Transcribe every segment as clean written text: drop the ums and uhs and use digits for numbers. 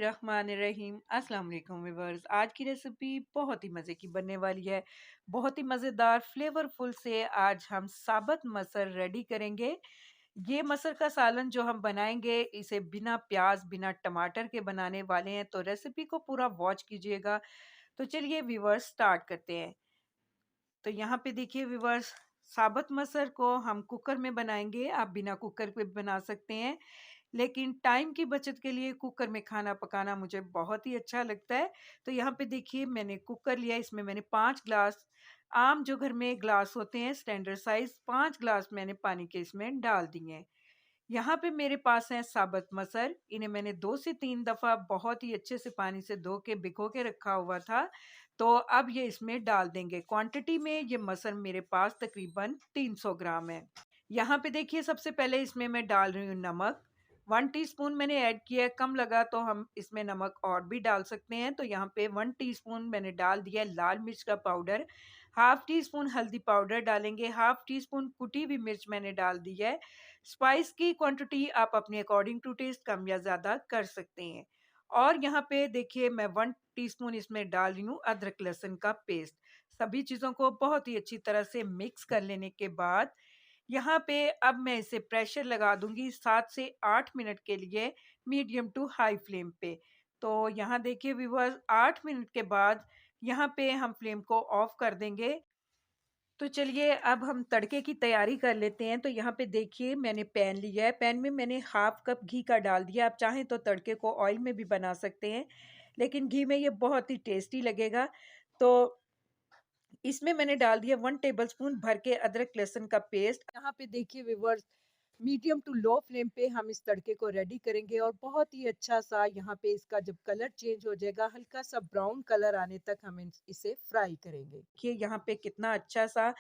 बिस्मिल्लाहिर्रहमानिर्रहीम। अस्सलाम वालेकुम व्यूअर्स। आज की रेसिपी बहुत ही मज़े की बनने वाली है। बहुत ही मज़ेदार फ्लेवरफुल से आज हम साबुत मसर रेडी करेंगे। ये मसर का सालन जो हम बनाएंगे इसे बिना प्याज बिना टमाटर के बनाने वाले हैं, तो रेसिपी को पूरा वॉच कीजिएगा। तो चलिए व्यूअर्स स्टार्ट करते हैं। तो यहाँ पे देखिए व्यूअर्स, साबुत मसर को हम कुकर में बनाएंगे। आप बिना कुकर पे बना सकते हैं, लेकिन टाइम की बचत के लिए कुकर में खाना पकाना मुझे बहुत ही अच्छा लगता है। तो यहाँ पे देखिए मैंने कुकर लिया, इसमें मैंने 5 ग्लास, आम जो घर में ग्लास होते हैं स्टैंडर्ड साइज, 5 ग्लास मैंने पानी के इसमें डाल दिए हैं। यहाँ पे मेरे पास है साबुत मसर। इन्हें मैंने 2 से 3 दफ़ा बहुत ही अच्छे से पानी से धो के भिगो के रखा हुआ था। तो अब ये इसमें डाल देंगे। क्वांटिटी में ये मसर मेरे पास तकरीबन 300 ग्राम है। यहाँ पे देखिए सबसे पहले इसमें मैं डाल रही हूँ नमक। 1 टीस्पून मैंने ऐड किया है, कम लगा तो हम इसमें नमक और भी डाल सकते हैं। तो यहाँ पे 1 टीस्पून मैंने डाल दिया है लाल मिर्च का पाउडर। हाफ टी स्पून हल्दी पाउडर डालेंगे। हाफ टी स्पून कुटी हुई मिर्च मैंने डाल दी है। स्पाइस की क्वांटिटी आप अपने अकॉर्डिंग टू टेस्ट कम या ज़्यादा कर सकते हैं। और यहाँ पे देखिए मैं 1 टीस्पून इसमें डाल रही हूँ अदरक लहसुन का पेस्ट। सभी चीज़ों को बहुत ही अच्छी तरह से मिक्स कर लेने के बाद यहाँ पे अब मैं इसे प्रेशर लगा दूंगी 7 से 8 मिनट के लिए, मीडियम टू हाई फ्लेम पे। तो यहाँ देखिए व्यूअर्स, 8 मिनट के बाद यहाँ पे हम फ्लेम को ऑफ कर देंगे। तो चलिए अब हम तड़के की तैयारी कर लेते हैं। तो यहाँ पे देखिए मैंने पैन लिया है, पैन में मैंने हाफ कप घी का डाल दिया। आप चाहें तो तड़के को ऑयल में भी बना सकते हैं, लेकिन घी में ये बहुत ही टेस्टी लगेगा। तो इसमें मैंने डाल दिया 1 टेबलस्पून भर के अदरक लहसुन का पेस्ट। यहाँ पे देखिए viewers, medium to low flame पे हम इस तड़के को रेडी करेंगे और बहुत ही अच्छा सा यहाँ पे इसका जब कलर चेंज हो जाएगा, हल्का सा ब्राउन कलर आने तक हम इसे फ्राई करेंगे। देखिए यहाँ पे कितना अच्छा सा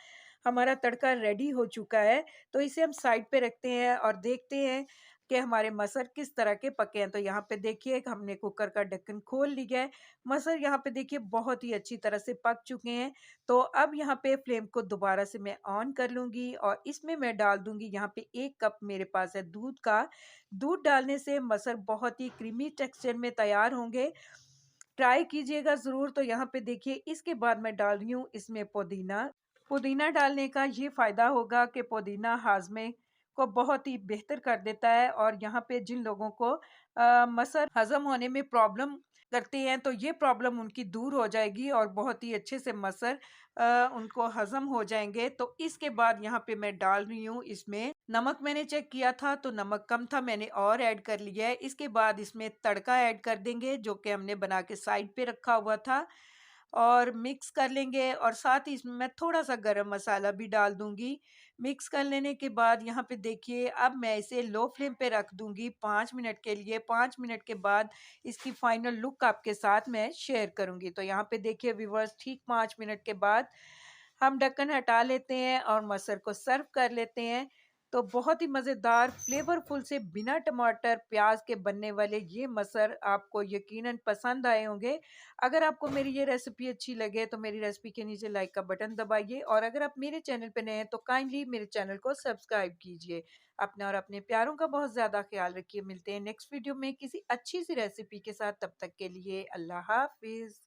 हमारा तड़का रेडी हो चुका है। तो इसे हम साइड पे रखते हैं और देखते हैं कि हमारे मसर किस तरह के पके हैं। तो यहाँ पे देखिए हमने कुकर का ढक्कन खोल लिया है। मसर यहाँ पे देखिए बहुत ही अच्छी तरह से पक चुके हैं। तो अब यहाँ पे फ्लेम को दोबारा से मैं ऑन कर लूँगी और इसमें मैं डाल दूँगी, यहाँ पे 1 कप मेरे पास है दूध का। दूध डालने से मसर बहुत ही क्रीमी टेक्सचर में तैयार होंगे। ट्राई कीजिएगा ज़रूर। तो यहाँ पे देखिए इसके बाद मैं डाल रही हूँ इसमें पुदीना। पुदीना डालने का ये फ़ायदा होगा कि पुदीना हाज़मे को बहुत ही बेहतर कर देता है, और यहाँ पे जिन लोगों को मसर हज़म होने में प्रॉब्लम करते हैं, तो ये प्रॉब्लम उनकी दूर हो जाएगी और बहुत ही अच्छे से मसर उनको हज़म हो जाएँगे। तो इसके बाद यहाँ पे मैं डाल रही हूँ इसमें नमक। मैंने चेक किया था तो नमक कम था, मैंने और ऐड कर लिया है। इसके बाद इसमें तड़का ऐड कर देंगे जो कि हमने बना के साइड पे रखा हुआ था, और मिक्स कर लेंगे। और साथ ही इसमें मैं थोड़ा-सा गरम मसाला भी डाल दूँगी। मिक्स कर लेने के बाद यहाँ पे देखिए अब मैं इसे लो फ्लेम पे रख दूँगी 5 मिनट के लिए। 5 मिनट के बाद इसकी फाइनल लुक आपके साथ मैं शेयर करूँगी। तो यहाँ पे देखिए व्यूअर्स, ठीक 5 मिनट के बाद हम ढक्कन हटा लेते हैं और मसर को सर्व कर लेते हैं। तो बहुत ही मज़ेदार फ्लेवरफुल से बिना टमाटर प्याज के बनने वाले ये मसर आपको यकीनन पसंद आए होंगे। अगर आपको मेरी ये रेसिपी अच्छी लगे तो मेरी रेसिपी के नीचे लाइक का बटन दबाइए, और अगर आप मेरे चैनल पे नए हैं तो काइंडली मेरे चैनल को सब्सक्राइब कीजिए। अपने और अपने प्यारों का बहुत ज़्यादा ख्याल रखिए। मिलते हैं नेक्स्ट वीडियो में किसी अच्छी सी रेसिपी के साथ। तब तक के लिए अल्लाह हाफ़िज़।